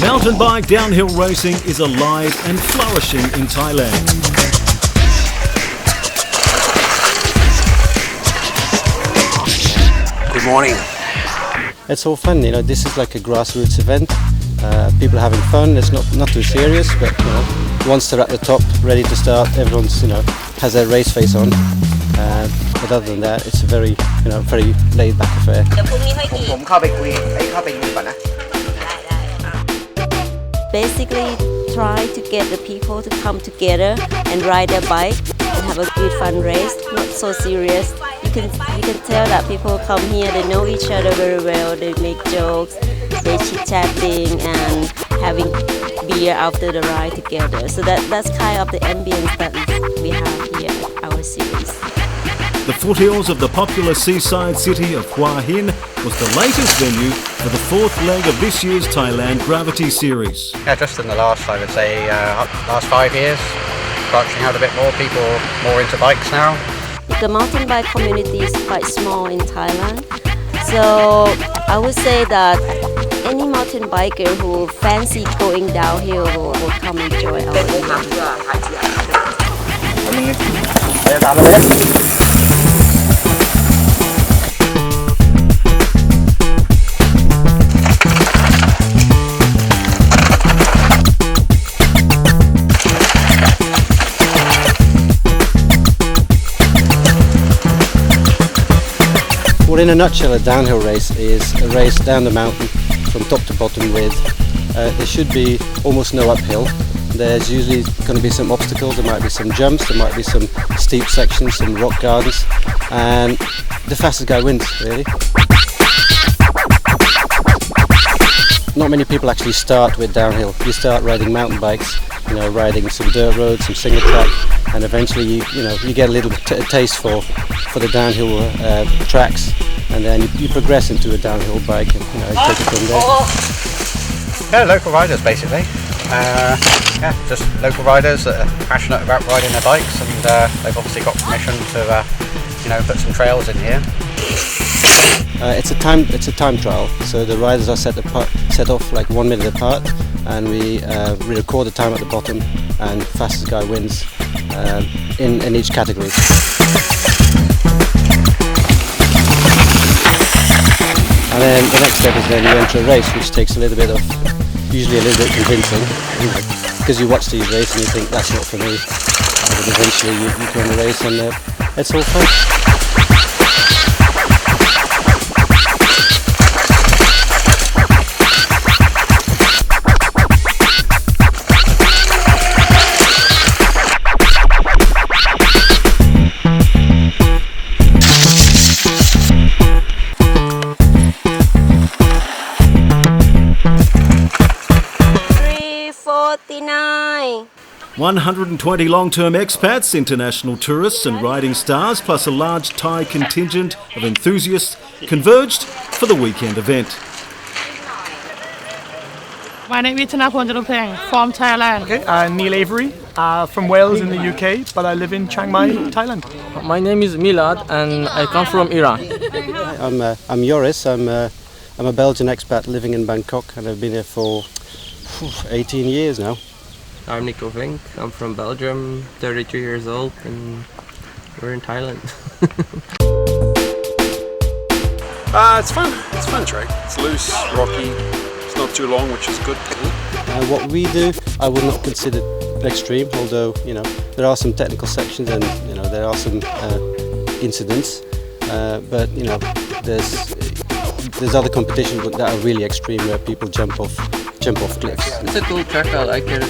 Mountain bike downhill racing is alive and flourishing in Thailand. Good morning. It's all fun, this is like a grassroots event. People are having fun, it's not too serious, but once they're at the top, ready to start, everyone's has their race face on. But other than that, it's a very very laid back affair. Basically, try to get the people to come together and ride their bike and have a good fun race. Not so serious. You can tell that people come here, they know each other very well. They make jokes, they chit-chatting and having beer after the ride together. So that's kind of the ambience that we have here at our series. The foothills of the popular seaside city of Hua Hin was the latest venue for the fourth leg of this year's Thailand Gravity series. Yeah, just in the last, I would say, last 5 years, branching out a bit more, people more into bikes now. The mountain bike community is quite small in Thailand, so I would say that any mountain biker who fancy going downhill will come enjoy our event. Well, in a nutshell, a downhill race is a race down the mountain from top to bottom with there should be almost no uphill. There's usually going to be some obstacles, there might be some jumps, there might be some steep sections, some rock gardens, and the fastest guy wins, really. Not many people actually start with downhill. You start riding mountain bikes, riding some dirt roads, some single track, and eventually you get a little taste for the downhill tracks, and then you progress into a downhill bike and take it from there. Yeah, local riders basically. Just local riders that are passionate about riding their bikes, and they've obviously got permission to put some trails in here. It's a time trial, so the riders are set off like 1 minute apart, and we record the time at the bottom, and fastest guy wins in each category. And then the next step is then you enter a race, which takes usually a little bit convincing, because you watch these races and you think that's not for me, but eventually you go in the race and it's all fun. $349. 120 long-term expats, international tourists and riding stars, plus a large Thai contingent of enthusiasts converged for the weekend event. My name is Thanaporn Jadupheng from Thailand. Okay, Neil Avery from Wales in the UK, but I live in Chiang Mai, Thailand. My name is Milad and I come from Iran. I'm Joris. I'm a Belgian expat living in Bangkok, and I've been here for 18 years now. I'm Nico Vink. I'm from Belgium, 32 years old, and we're in Thailand. It's fun. It's a fun track. It's loose, rocky. It's not too long, which is good. What we do, I would not consider extreme, although there are some technical sections and there are some incidents, but there's other competitions that are really extreme where people jump off cliffs. It's a cool track. I like it.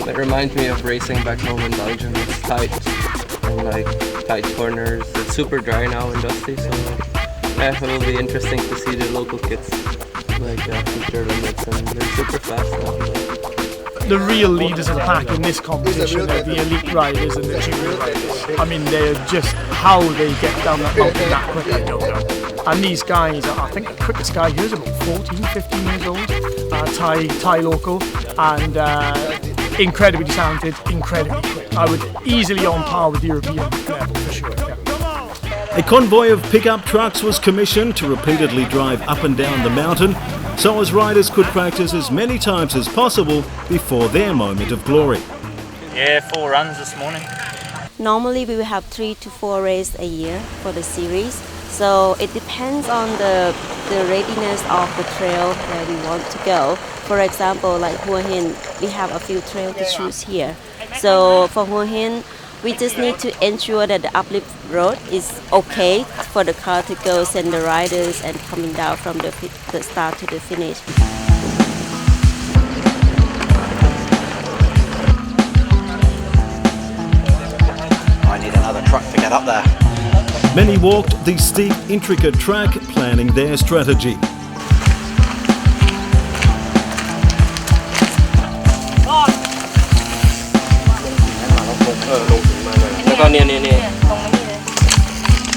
It reminds me of racing back home in Belgium. It's tight and tight corners. It's super dry now and dusty, so it will be interesting to see the local kids push their limits, and they're super fast now. The real leaders of the pack in this competition are the elite riders and the junior riders. I mean, they're just how they get down that mountain that quick, I don't know. And these guys, I think the quickest guy here is about 14, 15 years old, Thai local, and incredibly talented, incredibly quick. I would easily on par with European level for sure. Yeah. A convoy of pickup trucks was commissioned to repeatedly drive up and down the mountain so as riders could practice as many times as possible before their moment of glory. Yeah, 4 runs this morning. Normally we will have 3 to 4 races a year for the series. So it depends on the readiness of the trail where we want to go. For example, like Hua Hin, we have a few trails to choose here. So for Hua Hin, we just need to ensure that the uplift road is okay for the car to go, send the riders and coming down from the start to the finish. I need another truck to get up there. Many walked the steep, intricate track, planning their strategy.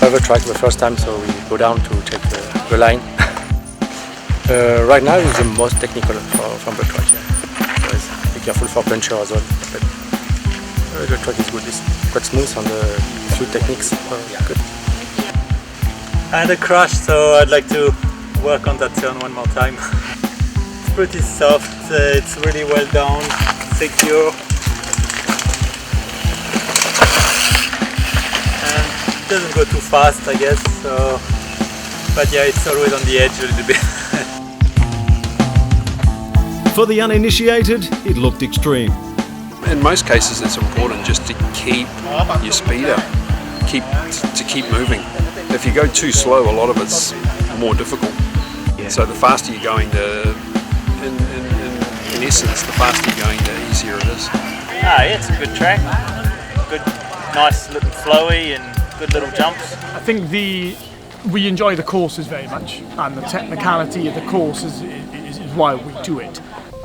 Over track the first time, so we go down to take the line. Right now is the most technical from the track. Yeah. So be careful for puncher as well. But the track is good. It's quite smooth on the few techniques. Good. I had a crash, so I'd like to work on that turn one more time. It's pretty soft. It's really well done, secure. Doesn't go too fast, I guess, so, but yeah, it's always on the edge a little bit. For the uninitiated, it looked extreme. In most cases it's important just to keep your speed up, to keep moving. If you go too slow, a lot of it's more difficult. So the faster you're going, in essence, the faster you're going, the easier it is. Yeah, it's a good track, good, nice little flowy and good little jumps. I think we enjoy the courses very much, and the technicality of the course is why we do it.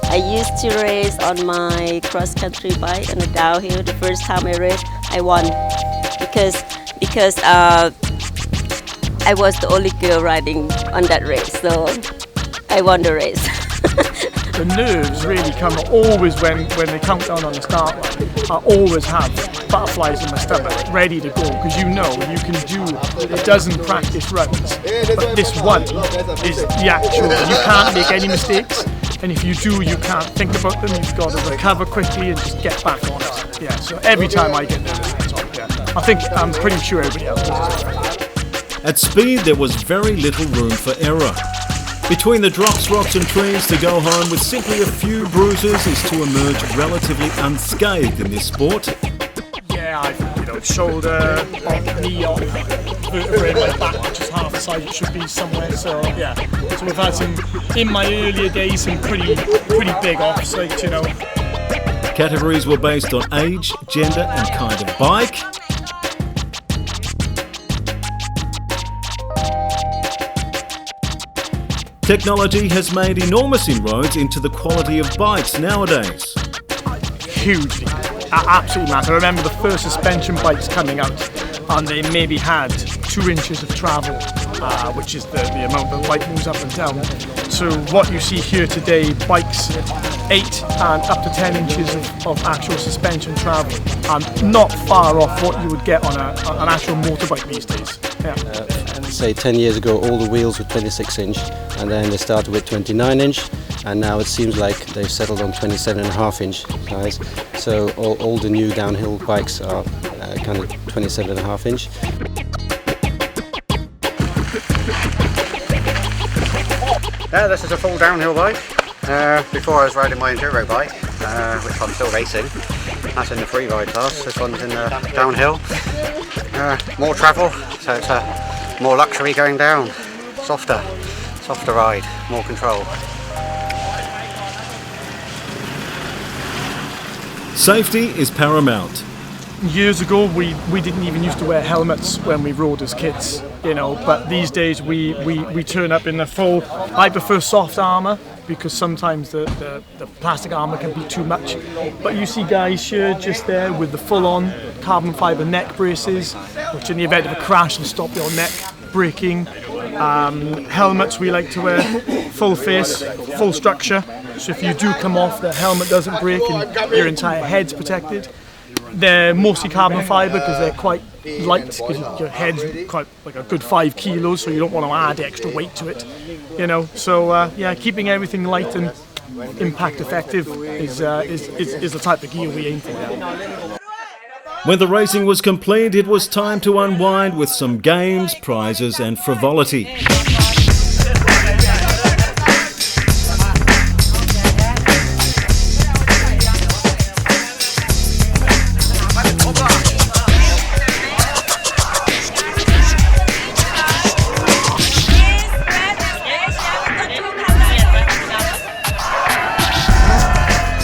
I used to race on my cross-country bike on a downhill. The first time I raced, I won because I was the only girl riding on that race, so I won the race. The nerves really come always when they count down on the start line. I always have butterflies in my stomach, ready to go, because you know you can do a dozen practice runs, but this one is the actual. You can't make any mistakes, and if you do, you can't think about them. You've got to recover quickly and just get back on it. Yeah. So every time I get nervous, that's all. Yeah. I think I'm pretty sure everybody else does. At speed, there was very little room for error. Between the drops, rocks and trees, to go home with simply a few bruises is to emerge relatively unscathed in this sport. Yeah, I've shoulder off, knee off, vertebrae in my back, which is half the size it should be somewhere. So yeah, so we've had some, in my earlier days, some pretty big offs, like, you know. Categories were based on age, gender and kind of bike. Technology has made enormous inroads into the quality of bikes nowadays. Hugely, absolutely massive. I remember the first suspension bikes coming out, and they maybe had 2 inches of travel, which is the amount the bike moves up and down. So what you see here today, bikes 8 and up to 10 inches of actual suspension travel, and not far off what you would get on an actual motorbike these days. Yeah. Say 10 years ago all the wheels were 26 inch and then they started with 29 inch and now it seems like they've settled on 27.5 inch size. So all the new downhill bikes are kind of 27.5 inch. Yeah, this is a full downhill bike. Before I was riding my enduro bike, which I'm still racing. That's in the free ride class. This one's in the downhill. More travel, so it's more luxury going down. Softer ride, more control. Safety is paramount. Years ago, we didn't even used to wear helmets when we rode as kids, you know. But these days, we turn up in the full. I prefer soft armour because sometimes the plastic armour can be too much. But you see guys here just there with the full-on carbon fibre neck braces, which in the event of a crash will stop your neck breaking. Helmets we like to wear, full face, full structure. So if you do come off, the helmet doesn't break and your entire head's protected. They're mostly carbon fibre because they're quite light because your head's quite like a good 5 kilos, so you don't want to add extra weight to it, you know. So yeah, keeping everything light and impact effective is the type of gear we aim for. When the racing was complete, it was time to unwind with some games, prizes and frivolity.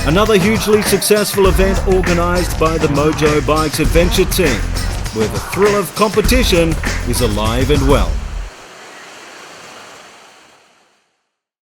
Another hugely successful event organised by the Mojo Bikes Adventure team, where the thrill of competition is alive and well.